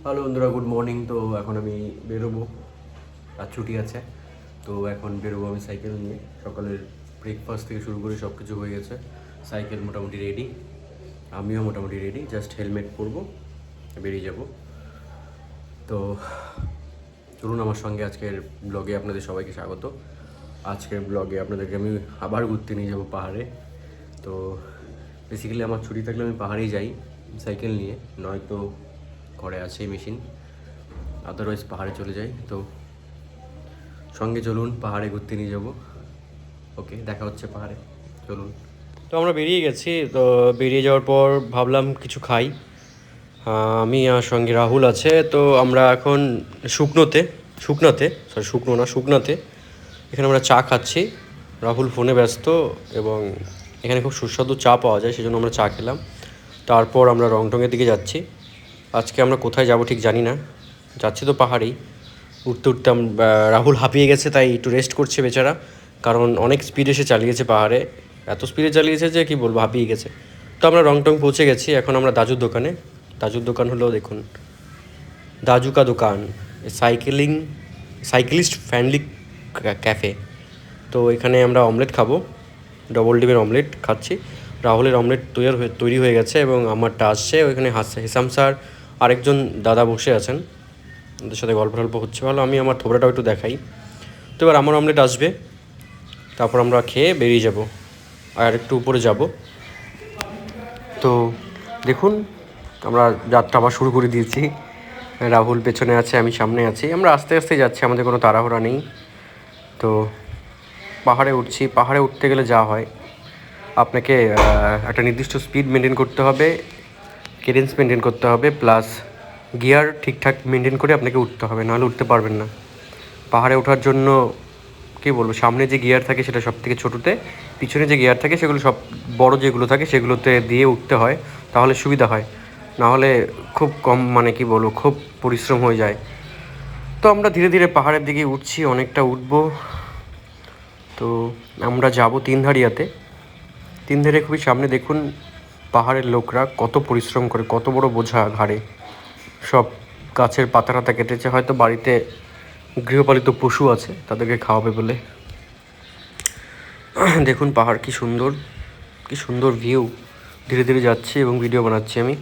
Hello বন্ধুরা, good morning. তো এখন আমি বেরোবো, আর ছুটি আছে। তো এখন বেরোবো আমি সাইকেল নিয়ে। সকালের ব্রেকফাস্ট থেকে শুরু করে সব কিছু হয়ে গেছে। সাইকেল মোটামুটি রেডি, আমিও মোটামুটি রেডি। জাস্ট হেলমেট পরবো, বেরিয়ে যাব। তো চলুন আমার সঙ্গে আজকের ব্লগে আপনাদের সবাইকে স্বাগত। আজকের ব্লগে আপনাদেরকে আমি আবার ঘুরতে নিয়ে যাবো পাহাড়ে। তো বেসিক্যালি আমার ছুটি থাকলে আমি পাহাড়েই যাই সাইকেল নিয়ে, নয়তো ঘরে আছে মেশিন, আদারওয়াইজ পাহাড়ে চলে যাই। তো সঙ্গে চলুন, পাহাড়ে ঘুরতে নিয়ে যাব। ওকে, দেখা হচ্ছে পাহাড়ে, চলুন। তো আমরা বেরিয়ে গেছি। তো বেরিয়ে যাওয়ার পর ভাবলাম কিছু খাই। আমি আর সঙ্গে রাহুল আছে। তো আমরা এখন শুকনাতে এখানে আমরা চা খাচ্ছি। রাহুল ফোনে ব্যস্ত, এবং এখানে খুব সুস্বাদু চা পাওয়া যায়, সেজন্য আমরা চা খেলাম। তারপর আমরা রংটংয়ের দিকে যাচ্ছি। আজকে আমরা কোথায় যাব ঠিক জানি না, যাচ্ছি তো পাহাড়েই। উঠতে উঠতে রাহুল হাঁপিয়ে গেছে, তাই একটু রেস্ট করছে বেচারা, কারণ অনেক স্পিডে সে চালিয়েছে পাহাড়ে। এত স্পিডে চালিয়েছে যে কি বলবো, হাঁপিয়ে গেছে। তো আমরা রংটং পৌঁছে গেছি। এখন আমরা দাজুর দোকান হলো, দেখুন, দাজু কা দোকান, সাইক্লিস্ট ফ্রেন্ডলি ক্যাফে। তো এখানে আমরা অমলেট খাবো, ডবল ডিমের অমলেট খাচ্ছি। রাহুলের অমলেট তৈরি হয়ে গেছে, এবং আমারটা আসছে। ওইখানে হিসাম স্যার আরেকজন দাদা বসে আছেন, ওদের সাথে গল্প টল্প হচ্ছে ভালো। আমি আমার থোবড়াটাও একটু দেখাই। তো এবার আমার অমলেট আসবে, তারপর আমরা খেয়ে বেরিয়ে যাব, আর একটু উপরে যাব। তো দেখুন, আমরা যাত্রা আবার শুরু করে দিয়েছি। রাহুল পেছনে আছে, আমি সামনে আছি। আমরা আস্তে আস্তে যাচ্ছি, আমাদের কোনো তাড়াহুড়া নেই। তো পাহাড়ে উঠছি। পাহাড়ে উঠতে গেলে যা হয়, আপনাকে একটা নির্দিষ্ট স্পিড মেনটেন করতে হবে, কেডেন্স মেনটেন করতে হবে, প্লাস গিয়ার ঠিকঠাক মেনটেন করে আপনাকে উঠতে হবে, নাহলে উঠতে পারবেন না। পাহাড়ে ওঠার জন্য কী বলবো, সামনে যে গিয়ার থাকে সেটা সব থেকে ছোটোতে, পিছনে যে গিয়ার থাকে সেগুলো সব বড় যেগুলো থাকে সেগুলোতে দিয়ে উঠতে হয়, তাহলে সুবিধা হয়। নাহলে খুব কম, মানে কি বলবো, খুব পরিশ্রম হয়ে যায়। তো আমরা ধীরে ধীরে পাহাড়ের দিকে উঠছি, অনেকটা উঠবো। তো আমরা যাব তিনধারিয়া খুবই সামনে। দেখুন পাহাড়ের লোকরা কত পরিশ্রম করে, কত বড় বোঝা ঘাড়ে, সব গাছের পাতা টাতা কেটেছে, হয়তো বাড়িতে গৃহপালিত পশু আছে তাদেরকে খাওয়াবে বলে। দেখুন পাহাড় কি সুন্দর ভিউ। ধীরে ধীরে যাচ্ছি এবং ভিডিও বানাচ্ছি আমি।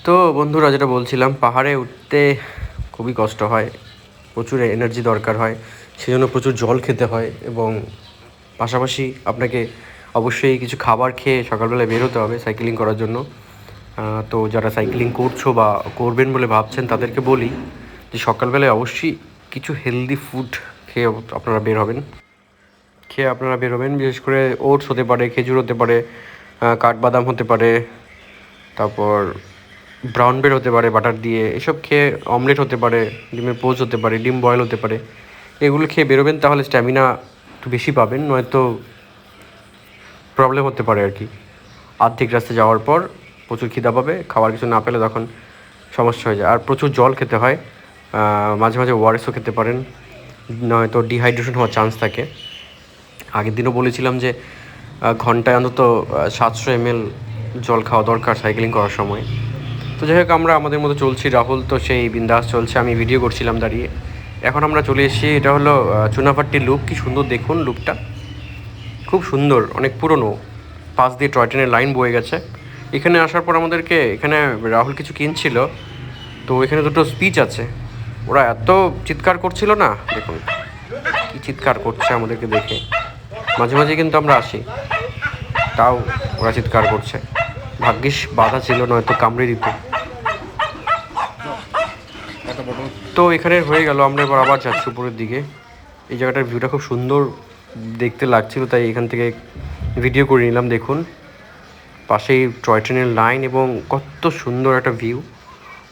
তো বন্ধুরা, যেটা বলছিলাম, পাহাড়ে উঠতে খুবই কষ্ট হয়, প্রচুর এনার্জি দরকার হয়, সেজন্য প্রচুর জল খেতে হয়, এবং পাশাপাশি আপনাকে অবশ্যই কিছু খাবার খেয়ে সকালবেলায় বের হতে হবে সাইকেলিং করার জন্য। তো যারা সাইকেলিং করছো বা করবেন বলে ভাবছেন, তাদেরকে বলি যে সকালবেলায় অবশ্যই কিছু হেলদি ফুড খেয়ে আপনারা বের হবেন। বিশেষ করে ওটস হতে পারে, খেজুর হতে পারে, কাঠবাদাম হতে পারে, তারপর ব্রাউন ব্রেড হতে পারে বাটার দিয়ে, এসব খেয়ে, অমলেট হতে পারে, ডিমের পোচ হতে পারে, ডিম বয়েল হতে পারে, এগুলো খেয়ে বেরোবেন, তাহলে স্ট্যামিনা একটু বেশি পাবেন। নয়তো প্রবলেম হতে পারে আর কি। আর্ধেক রাস্তা যাওয়ার পর প্রচুর খিদা পাবে, খাবার কিছু না পেলে তখন সমস্যা হয়ে যায়। আর প্রচুর জল খেতে হয়, মাঝে মাঝে ওআরএসও খেতে পারেন, নয়তো ডিহাইড্রেশন হওয়ার চান্স থাকে। আগের দিনও বলেছিলাম যে ঘন্টায় অন্তত 700 ml জল খাওয়া দরকার সাইকেলিং করার সময়। তো যাই হোক, আমরা আমাদের মতো চলছি। রাহুল তো সেই বিন্দাস চলছে, আমি ভিডিও করছিলাম দাঁড়িয়ে। এখন আমরা চলে এসেছি, এটা হলো চুনাভাট্টির লুপ। কি সুন্দর দেখুন লুপটা, খুব সুন্দর, অনেক পুরনো। পাশ দিয়ে টয় ট্রেনের লাইন বয়ে গেছে। এখানে আসার পর আমাদেরকে, এখানে রাহুল কিছু কিনছিল, তো এখানে দুটো স্পিচ আছে। ওরা এত চিৎকার করছিল না, দেখুন কি চিৎকার করছে আমাদেরকে দেখে। মাঝে মাঝে কিন্তু আমরা আসি, তাও ওরা চিৎকার করছে। ভাগ্যিস বাধা ছিল, নয়তো কামড়ে দিত। তো এখানে হয়ে গেল, আমরা এবার আবার যাচ্ছি উপরের দিকে। এই জায়গাটার ভিউটা খুব সুন্দর দেখতে লাগছিল, তাই এখান থেকে ভিডিও করে নিলাম। দেখুন পাশেই টয় ট্রেনের লাইন, এবং কত সুন্দর একটা ভিউ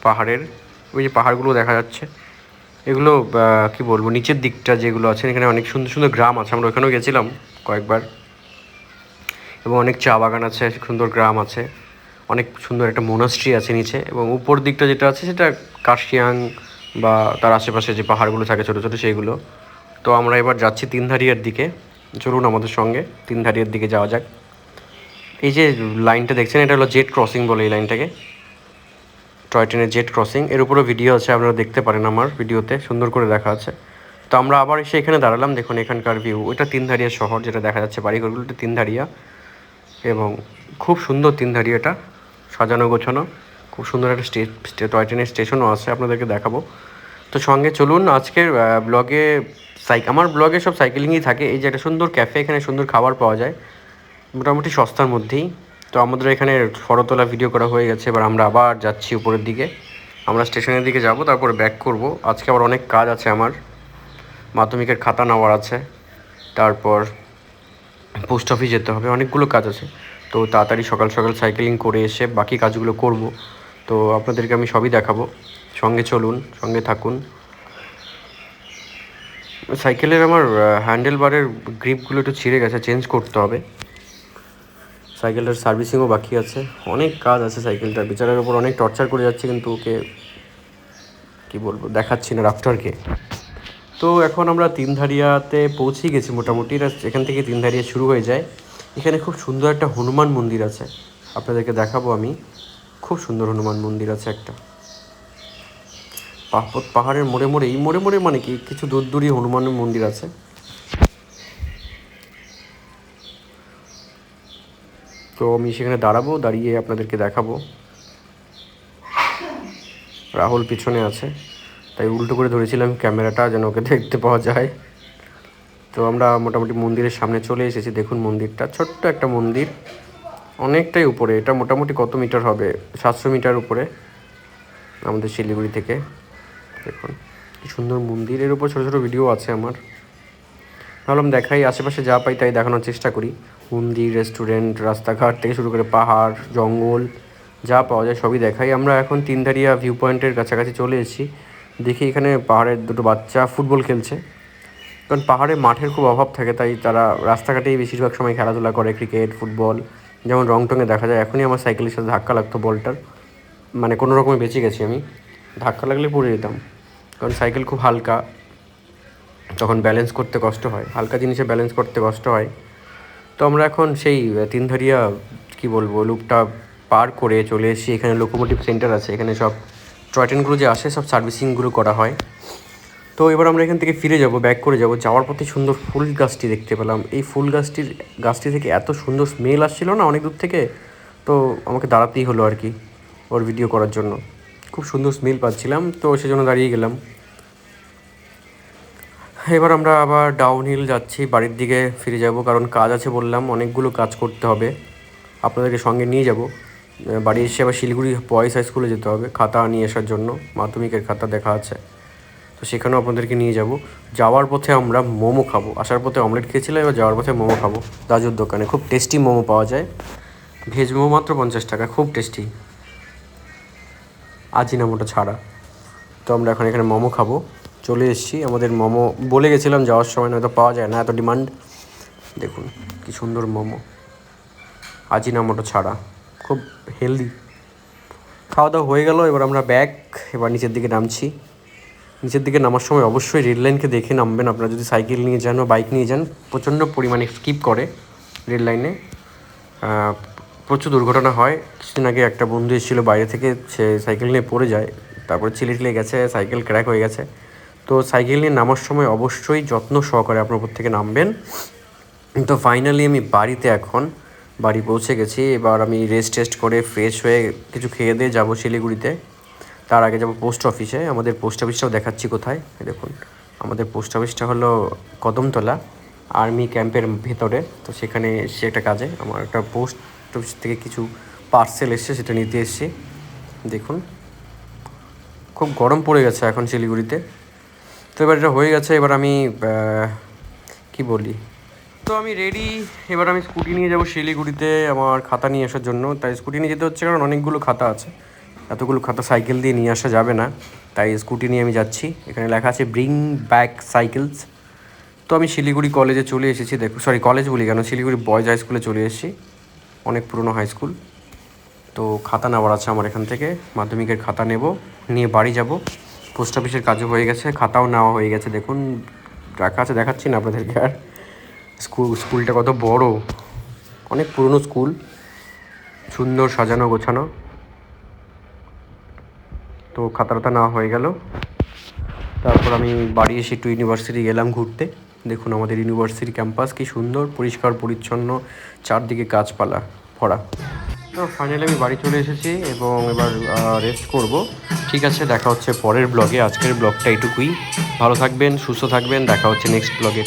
পাহাড়ের। ওই যে পাহাড়গুলো দেখা যাচ্ছে, এগুলো কি বলবো, নিচের দিকটা যেগুলো আছে, এখানে অনেক সুন্দর সুন্দর গ্রাম আছে। আমরা ওখানেও গেছিলাম কয়েকবার, এবং অনেক চা বাগান আছে, সুন্দর গ্রাম আছে, অনেক সুন্দর একটা মোনাস্ট্রি আছে নিচে। এবং উপর দিকটা যেটা আছে সেটা কার্শিয়াং বা তার আশেপাশে যে পাহাড়গুলো থাকে ছোটো ছোটো, সেইগুলো। তো আমরা এবার যাচ্ছি তিনধারিয়ার দিকে। চলুন আমাদের সঙ্গে তিনধারিয়ার দিকে যাওয়া যাক। এই যে লাইনটা দেখছেন, এটা হলো জেড ক্রসিং বলে এই লাইনটাকে। টয় ট্রেনের জেট ক্রসিং, এর উপরেও ভিডিও আছে, আপনারা দেখতে পারেন আমার ভিডিওতে, সুন্দর করে দেখা আছে। তো আমরা আবার এসে এখানে দাঁড়ালাম, দেখুন এখানকার ভিউ, ওইটা তিনধারিয়া শহর যেটা দেখা যাচ্ছে, বাড়িঘরগুলো এটা তিনধারিয়া, এবং খুব সুন্দর তিনধারিয়াটা, সাজানো গোছানো, খুব সুন্দর একটা টয় ট্রেনের স্টেশনও আছে, আপনাদেরকে দেখাবো। তো সঙ্গে চলুন। আজকের ব্লগে আমার ব্লগে সব সাইকেলিংই থাকে। এই যে একটা সুন্দর ক্যাফে, এখানে সুন্দর খাবার পাওয়া যায় মোটামুটি সস্তার মধ্যেই। তো আমাদের এখানে ফটো তোলা ভিডিও করা হয়ে গেছে, এবার আমরা আবার যাচ্ছি উপরের দিকে, আমরা স্টেশনের দিকে যাব, তারপরে ব্যাক করব। আজকে আবার অনেক কাজ আছে, আমার মাধ্যমিকের খাতা নেওয়ার আছে, তারপর পোস্ট অফিস যেতে হবে, অনেকগুলো কাজ আছে। তো তাড়াতাড়ি সকাল সকাল সাইকেলিং করে এসে বাকি কাজগুলো করব। তো আপনাদেরকে আমি সবই দেখাবো, সঙ্গে চলুন, সঙ্গে থাকুন। সাইকেলের আমার হ্যান্ডেল বারের গ্রিপগুলো একটু ছিঁড়ে গেছে, চেঞ্জ করতে হবে। সাইকেলটার সার্ভিসিংও বাকি আছে, অনেক কাজ আছে সাইকেলটার। বিচারের ওপর অনেক টর্চার করে যাচ্ছে, কিন্তু ওকে কী বলবো, দেখাচ্ছি না রাফটারকে। তো এখন আমরা তিনধারিয়াতে পৌঁছেই গেছি মোটামুটি। এখান থেকে তিনধারিয়া শুরু হয়ে যায়। এখানে খুব সুন্দর একটা হনুমান মন্দির আছে, আপনাদেরকে দেখাবো আমি। খুব সুন্দর হনুমান মন্দির আছে একটা, পাহাড়ের মোড়ে মোড়ে, এই মোড়ে মোড়ে মানে কি কিছু দূর দূরই হনুমানের মন্দির আছে। তো আমি সেখানে দাঁড়াবো, দাঁড়িয়ে আপনাদেরকে দেখাবো। রাহুল পিছনে আছে, তাই উল্টো করে ধরেছিলাম ক্যামেরাটা যেন ওকে দেখতে পাওয়া যায়। তো আমরা মোটামুটি মন্দিরের সামনে চলে এসেছি। দেখুন মন্দিরটা, ছোট্ট একটা মন্দির, অনেকটাই উপরে। এটা মোটামুটি কত মিটার হবে, 700 মিটার উপরে আমাদের শিলিগুড়ি থেকে। দেখুন কি সুন্দর মন্দির, এর উপর ছোটো ছোটো ভিডিও আছে আমার। ভাবলাম দেখাই, আশেপাশে যা পাই তাই দেখানোর চেষ্টা করি। মন্দির, রেস্টুরেন্ট, রাস্তাঘাট থেকে শুরু করে পাহাড়, জঙ্গল, যা পাওয়া যায় সবই দেখাই। আমরা এখন তিনধারিয়া ভিউ পয়েন্টের কাছাকাছি চলে এসেছি। দেখি এখানে পাহাড়ের দুটো বাচ্চা ফুটবল খেলছে, কারণ পাহাড়ে মাঠের খুব অভাব থাকে, তাই তারা রাস্তাঘাটেই বেশিরভাগ সময় খেলাধুলা করে, ক্রিকেট, ফুটবল। যেমন রংটঙে দেখা যায়। এখনই আমার সাইকেলের সাথে ধাক্কা লাগতো বলটার, মানে কোনো রকমে বেঁচে গেছি আমি, ধাক্কা লাগলে পড়ে যেতাম, কারণ সাইকেল খুব হালকা, তখন ব্যালেন্স করতে কষ্ট হয়, হালকা জিনিসে ব্যালেন্স করতে কষ্ট হয়। তো আমরা এখন সেই তিনধারিয়া কী বলবো লুপটা পার করে চলে এসেছি। এখানে লোকোমোটিভ সেন্টার আছে, এখানে সব টয় ট্রেনগুলো যে আসে সব সার্ভিসিংগুলো করা হয়। তো এবার আমরা এখান থেকে ফিরে যাব, ব্যাক করে যাব। যাওয়ার পথে সুন্দর ফুল গাছটি দেখতে পেলাম। এই ফুল গাছটি থেকে এত সুন্দর স্মেল আসছিল না অনেক দূর থেকে, তো আমাকে দাঁড়াতেই হলো আর কি ওর ভিডিও করার জন্য। খুব সুন্দর স্মেল পাচ্ছিলাম, তো সেজন্য দাঁড়িয়ে গেলাম। এবার আমরা আবার ডাউন হিল যাচ্ছি, বাড়ির দিকে ফিরে যাব, কারণ কাজ আছে বললাম, অনেকগুলো কাজ করতে হবে। আপনাদেরকে সঙ্গে নিয়ে যাব। বাড়ি এসে আবার শিলিগুড়ি বয়েজ হাই স্কুলে যেতে হবে খাতা নিয়ে আসার জন্য, মাধ্যমিকের খাতা দেখা আছে, তো সেখানেও আপনাদেরকে নিয়ে যাব। যাওয়ার পথে আমরা মোমো খাবো, আসার পথে অমলেট খেয়েছিলাম, এবার যাওয়ার পথে মোমো খাবো দাজুর দোকানে। খুব টেস্টি মোমো পাওয়া যায়, ভেজ মোমো মাত্র 50 টাকা, খুব টেস্টি, আজিনামোটো ছাড়া। তো আমরা এখন এখানে মোমো খাবো, চলে এসেছি। আমাদের মোমো বলে গেছিলাম যাওয়ার সময়, নয়তো পাওয়া যায় না, এত ডিমান্ড। দেখুন কি সুন্দর মোমো, আজিনামোটো ছাড়া, খুব হেলদি। খাওয়া দাওয়া হয়ে গেল, এবার আমরা এবার নিচের দিকে নামছি। নিচের দিকে নামার সময় অবশ্যই রেড লাইনকে দেখে নামবেন। আপনারা যদি সাইকেল নিয়ে যান বা বাইক নিয়ে যান, প্রচণ্ড পরিমাণে স্কিপ করে রেড লাইনে, প্রচুর দুর্ঘটনা হয়। কিছুদিন আগে একটা বন্ধু এসেছিলো বাইরে থেকে, সে সাইকেল নিয়ে পড়ে যায়, তারপর ছিলে গেছে, সাইকেল ক্র্যাক হয়ে গেছে। তো সাইকেল নিয়ে নামার সময় অবশ্যই যত্ন সহকারে আপনার উপর থেকে নামবেন। তো ফাইনালি আমি বাড়ি পৌঁছে গেছি। এবার আমি টেস্ট করে ফ্রেশ হয়ে কিছু খেয়ে দিয়ে যাবো শিলিগুড়িতে। তার আগে যাবো পোস্ট অফিসে। আমাদের পোস্ট অফিসটাও দেখাচ্ছি কোথায়, দেখুন আমাদের পোস্ট অফিসটা হলো কদমতলা আর্মি ক্যাম্পের ভেতরে। তো সেখানে এসে একটা কাজে, আমার একটা পোস্ট অফিস থেকে কিছু পার্সেল এসছে, সেটা নিতে এসেছি। দেখুন খুব গরম পড়ে গেছে এখন শিলিগুড়িতে। তো এবার এটা হয়ে গেছে, এবার আমি কি বলি, তো আমি রেডি। এবার আমি স্কুটি নিয়ে যাব শিলিগুড়িতে আমার খাতা নিয়ে আসার জন্য। তাই স্কুটি নিয়ে যেতে হচ্ছে, কারণ অনেকগুলো খাতা আছে, এতগুলো খাতা সাইকেল দিয়ে নিয়ে আসা যাবে না, তাই স্কুটি নিয়ে আমি যাচ্ছি। এখানে লেখা আছে ব্রিং ব্যাক সাইকেলস। তো আমি শিলিগুড়ি কলেজে চলে এসেছি। কলেজ বলি কেন, শিলিগুড়ি বয়েজ হাই স্কুলে চলে এসেছি, অনেক পুরনো হাই স্কুল। তো খাতা নেওয়ার আছে আমার এখান থেকে, মাধ্যমিকের খাতা নেব, নিয়ে বাড়ি যাব। পোস্ট অফিসের কাজও হয়ে গেছে, খাতাও নেওয়া হয়ে গেছে। দেখুন রাখা আছে, দেখাচ্ছি না আপনাদেরকে আর। স্কুলটা কত বড়, অনেক পুরনো স্কুল, সুন্দর সাজানো গোছানো। তো খাতা না হয়ে গেল। তারপর আমি বাড়ি এসে একটু ইউনিভার্সিটি গেলাম ঘুরতে। দেখুন আমাদের ইউনিভার্সিটি ক্যাম্পাস কি সুন্দর, পরিষ্কার পরিচ্ছন্ন, চারদিকে গাছপালা ভরা। তো ফাইনালি আমি বাড়ি চলে এসেছি এবং এবার রেস্ট করব। ঠিক আছে, দেখা হচ্ছে পরের ব্লগে। আজকের ব্লগটা এইটুকুই। ভালো থাকবেন, সুস্থ থাকবেন, দেখা হচ্ছে নেক্সট ব্লগে।